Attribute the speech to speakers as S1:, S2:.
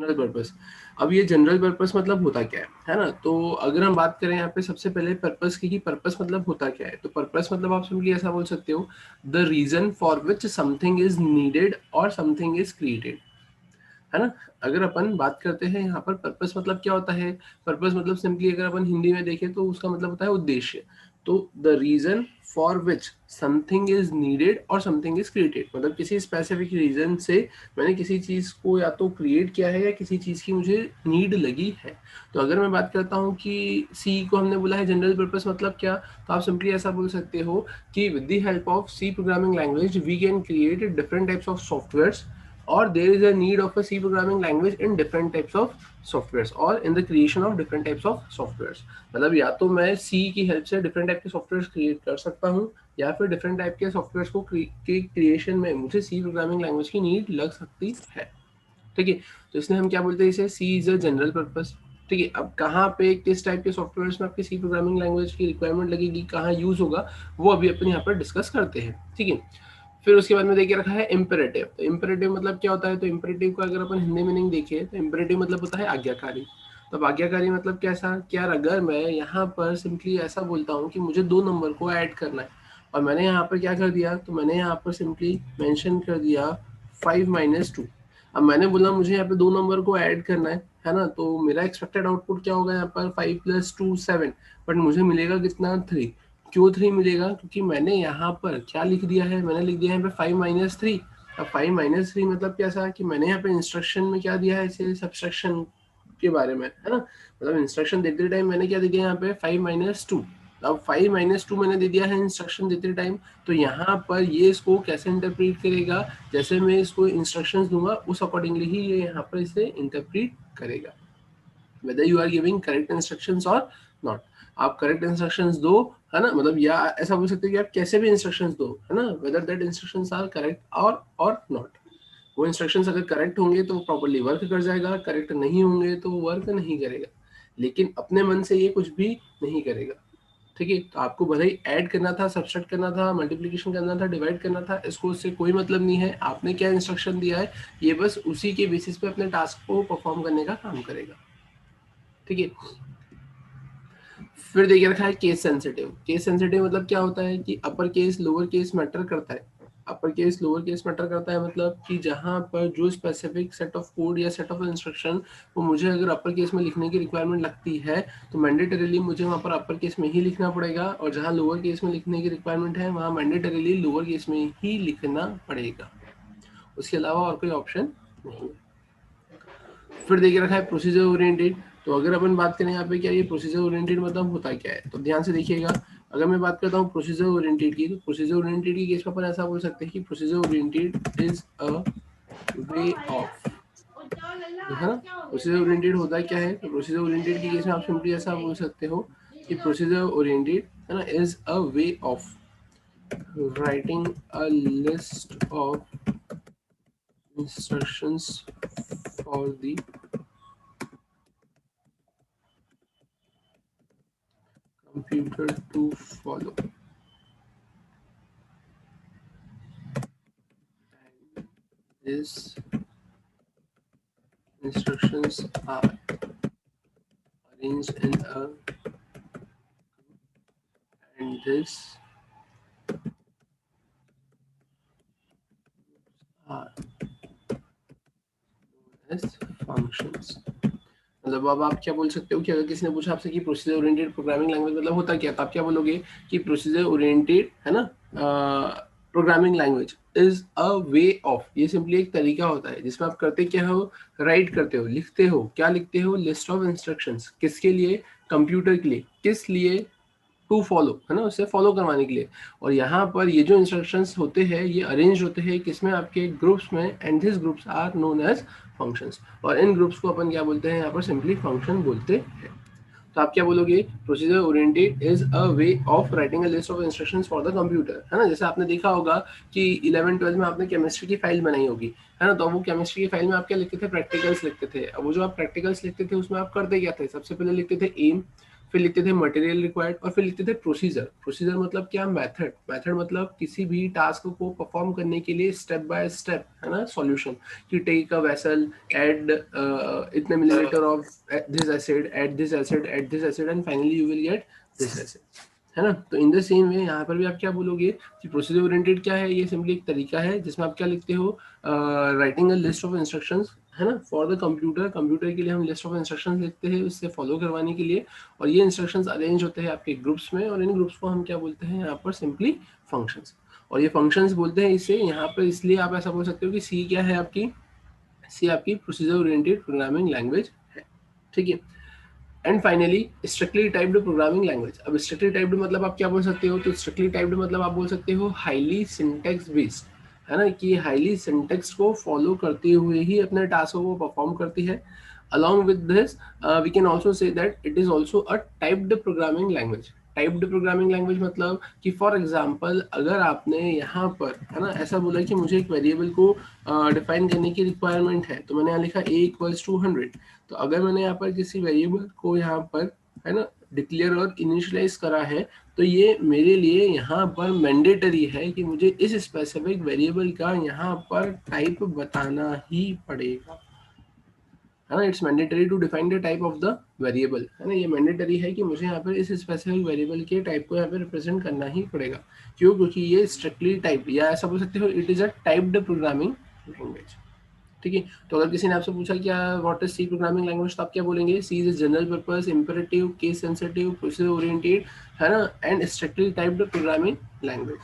S1: General purpose. अब ये general purpose मतलब होता क्या है ना? तो अगर हम बात करें यहाँ पे सबसे पहले पर्पस की, पर्पस मतलब होता क्या है, तो पर्पस मतलब आप सिंपली ऐसा बोल सकते हो, the reason for which something is needed और समथिंग इज क्रिएटेड, है ना? अगर अपन बात करते हैं यहाँ पर पर्पस मतलब क्या होता है, पर्पस मतलब सिंपली अगर अपन हिंदी में देखें तो उसका मतलब होता है उद्देश्य। तो the reason for which something is needed और समथिंग इज क्रिएटेड, मतलब किसी स्पेसिफिक रीजन से मैंने किसी चीज को या तो क्रिएट किया है या किसी चीज की मुझे नीड लगी है। तो अगर मैं बात करता हूँ कि सी को हमने बोला है जनरल पर्पस मतलब क्या, तो आप सिंपली ऐसा बोल सकते हो कि with the help of C programming language we can create different types of softwares, or there is a need of a C programming language in different types of softwares or in the creation of different types of softwares। मतलब या तो मैं C की help से different type के software create कर सकता हूँ, या फिर डिफरेंट टाइप के सॉफ्टवेयर को के क्रिएशन में मुझे C प्रोग्रामिंग लैंग्वेज की नीड लग सकती है। ठीक है, तो इसलिए हम क्या बोलते हैं इसे, C is a general purpose. ठीक है, अब कहाँ पे किस टाइप के सॉफ्टवेयर में आपकी सी प्रोग्रामिंग लैंग्वेज की रिक्वायरमेंट लगेगी, कहाँ यूज होगा, वो अभी अपन यहाँ पर डिस्कस करते हैं। ठीक है, फिर उसके बाद में देखिए रखा है इम्पेरेटिव। तो इम्पेरेटिव मतलब क्या होता है, तो इम्पेरेटिव को अगर अपन हिंदी मीनिंग देखें तो इम्पेरेटिव मतलब होता है आज्ञाकारी। तो अब आज्ञाकारी मतलब कैसा, क्या अगर मैं यहाँ पर सिंपली ऐसा बोलता हूँ कि मुझे 2 नंबर को ऐड करना है, और मैंने यहाँ पर क्या कर दिया, तो मैंने यहाँ पर सिंपली मेंशन कर दिया 5 - 2। अब मैंने बोला मुझे यहाँ पे 2 नंबर को ऐड करना है ना? तो मेरा एक्सपेक्टेड आउटपुट क्या होगा यहाँ पर, 5 + 2 7, बट मुझे मिलेगा कितना, 3। क्यों 3 मिलेगा, क्योंकि मैंने यहाँ पर क्या लिख दिया है, मैंने लिख दिया है यहाँ पे 5 - 3। अब 5 - 3 मतलब कैसा, कि मैंने यहाँ पे इंस्ट्रक्शन में क्या दिया है, इसे सब्सट्रैक्शन के बारे में, है ना? मतलब इंस्ट्रक्शन देते टाइम मैंने क्या दे दिया यहाँ पे, 5 - 2। अब 5 - 2 मैंने दे दिया है इंस्ट्रक्शन देते टाइम, तो यहाँ पर ये इसको कैसे इंटरप्रेट करेगा, जैसे मैं इसको इंस्ट्रक्शंस दूंगा उस अकॉर्डिंगली ही ये यहाँ पर इसे इंटरप्रेट करेगा, whether you are giving correct instructions or not। आप करेक्ट इंस्ट्रक्शंस दो, है ना? मतलब या ऐसा बोल सकते हो कि आप कैसे भी इंस्ट्रक्शंस दो, है ना, whether that instructions are correct or not। वो इंस्ट्रक्शंस अगर करेक्ट होंगे तो वो प्रॉपर्ली वर्क कर जाएगा, करेक्ट नहीं होंगे तो वो वर्क नहीं करेगा, लेकिन अपने मन से ये कुछ भी नहीं करेगा। ठीक है, तो आपको भले ही ऐड करना था, सब्सट्रैक्ट करना था, मल्टीप्लिकेशन करना था, डिवाइड करना था, इसको उससे कोई मतलब नहीं है, आपने क्या इंस्ट्रक्शन दिया है, ये बस उसी के बेसिस पे अपने टास्क को परफॉर्म करने का काम करेगा। ठीक है, फिर देखिए रखा है केस सेंसिटिव। केस सेंसिटिव मतलब क्या होता है कि upper case lower case matter करता है। Upper case lower case matter करता है मतलब कि जहां पर जो स्पेसिफिक सेट ऑफ कोड या सेट ऑफ इंस्ट्रक्शन वो मुझे अगर अपर केस में लिखने की रिक्वायरमेंट लगती है तो मैंडेटरीली मुझे वहां पर अपर केस में ही लिखना पड़ेगा, और जहां लोअर केस में लिखने की रिक्वायरमेंट है वहां मैंडेटरीली लोअर केस में ही लिखना पड़ेगा, उसके अलावा और कोई ऑप्शन नहीं। फिर देखिए रखा है प्रोसीजर ओरिएंटेड। तो अगर अपन बात करें यहाँ पे क्या ये प्रोसीजर ओरिएंटेड मतलब होता क्या है, तो ध्यान से देखिएगा। अगर मैं बात करता हूँ प्रोसीजर ओरिएंटेड की, तो प्रोसीजर ओरिएंटेड की केस में अपन ऐसा बोल सकते हैं कि procedure oriented is a way of, है ना? प्रोसीजर ओरिएंटेड होता क्या है, तो प्रोसीजर ओरिएंटेड की केस में आप सिंपली ऐसा बोल सकते हो कि प्रोसीजर ओरिएंटेड, है ना, is a way of writing a list of instructions for the computer to follow, and these instructions are arranged in a, and this are known as functions। मतलब अब आप क्या बोल सकते हो कि अगर किसी ने पूछा आपसे कि प्रोसीजर ओरिएंटेड प्रोग्रामिंग लैंग्वेज मतलब होता क्या, तो आप क्या बोलोगे कि प्रोसीजर ओरिएंटेड, है ना, programming language is a way of, ये सिंपली एक तरीका होता है जिसमें आप करते क्या हो, राइट करते हो, लिखते हो, क्या लिखते हो, लिस्ट ऑफ इंस्ट्रक्शंस, किसके लिए, कंप्यूटर के लिए, किस लिए, टू फॉलो, है ना, उसे फॉलो करवाने के लिए। और यहाँ पर ये जो इंस्ट्रक्शंस होते हैं ये अरेंज होते हैं किसमें, आपके ग्रुप्स में, and this groups are known as functions. और इन ग्रुप्स को अपन क्या बोलते हैं यहाँ पर, सिंपली फंक्शन बोलते हैं। तो आप क्या बोलोगे, procedure oriented is a way of writing a list of instructions for the computer, है ना? जैसे आपने देखा होगा कि 11 12 में आपने केमिस्ट्री की फाइल बनाई होगी, है ना, तो वो केमिस्ट्री की फाइल में आप क्या लिखते थे, प्रैक्टिकल्स लिखते थे। अब वो जो आप प्रैक्टिकल्स लिखते थे उसमें आप करते क्या थे, सबसे पहले लिखते थे एम, फिर लिखते थे मटेरियल रिक्वायर्ड, और फिर लिखते थे प्रोसीजर। प्रोसीजर मतलब क्या, मेथड। मेथड मतलब किसी भी टास्क को परफॉर्म करने के लिए स्टेप बाय स्टेप, है ना, सॉल्यूशन, कि टेक अ वेसल, ऐड इतने millilitre of this acid, add this acid, add this acid, and finally you will get this acid, है ना। तो इन द सेम वे यहाँ पर भी आप क्या बोलोगे कि प्रोसीजर ओरिएंटेड क्या है, ये सिंपली एक तरीका है जिसमें आप क्या लिखते हो, writing a list of instructions, है ना, फॉर द कंप्यूटर। कंप्यूटर के लिए हम लिस्ट ऑफ इंस्ट्रक्शंस लिखते हैं उससे फॉलो करवाने के लिए, और ये इंस्ट्रक्शंस अरेंज होते हैं आपके ग्रुप्स में, और इन ग्रुप्स को हम क्या बोलते हैं यहाँ पर, सिंपली फंक्शंस। और ये फंक्शंस बोलते हैं इसे यहाँ पर, इसलिए आप ऐसा बोल सकते हो कि सी क्या है आपकी, सी आपकी प्रोसीजर ओरिएंटेड प्रोग्रामिंग लैंग्वेज है, ठीक है। And finally strictly typed programming language. अब स्ट्रिक्टली टाइप्ड मतलब आप क्या बोल सकते हो, तो स्ट्रिक्टली टाइप्ड मतलब आप बोल सकते हो हाईली सिंटेक्स बेस्ड, है ना, कि हाईली सिंटेक्स को फॉलो करते हुए ही अपने टास्कों को परफॉर्म करती है। along with this we can also say that it is also a typed programming language। Typed programming language मतलब कि फॉर एग्जांपल अगर आपने यहाँ पर, है ना, ऐसा बोला कि मुझे एक वेरिएबल को डिफाइन करने की रिक्वायरमेंट है, तो मैंने यहाँ लिखा a इक्वल्स टू 100। तो अगर मैंने यहाँ पर किसी वेरिएबल को यहाँ पर, है ना, डिक्लेयर और इनिशियलाइज करा है, तो ये मेरे लिए यहाँ पर मैंडेटरी है कि मुझे इस स्पेसिफिक वेरिएबल का यहाँ पर टाइप बताना ही पड़ेगा, है ना। It's mandatory to define the type of the variable, है ना, ये मैंडेटरी है कि मुझे यहाँ पर इस स्पेसिफिक वेरिएबल के टाइप को यहाँ पे रिप्रेजेंट करना ही पड़ेगा। क्यों? क्योंकि ये स्ट्रिक्टली टाइप, या ऐसा बोल सकते हो it is a typed programming language, ठीक है। तो अगर किसी ने आपसे पूछा क्या what is C programming language, तो आप क्या बोलेंगे, C is general purpose, imperative, case sensitive, procedure oriented, है ना, and strictly typed programming language.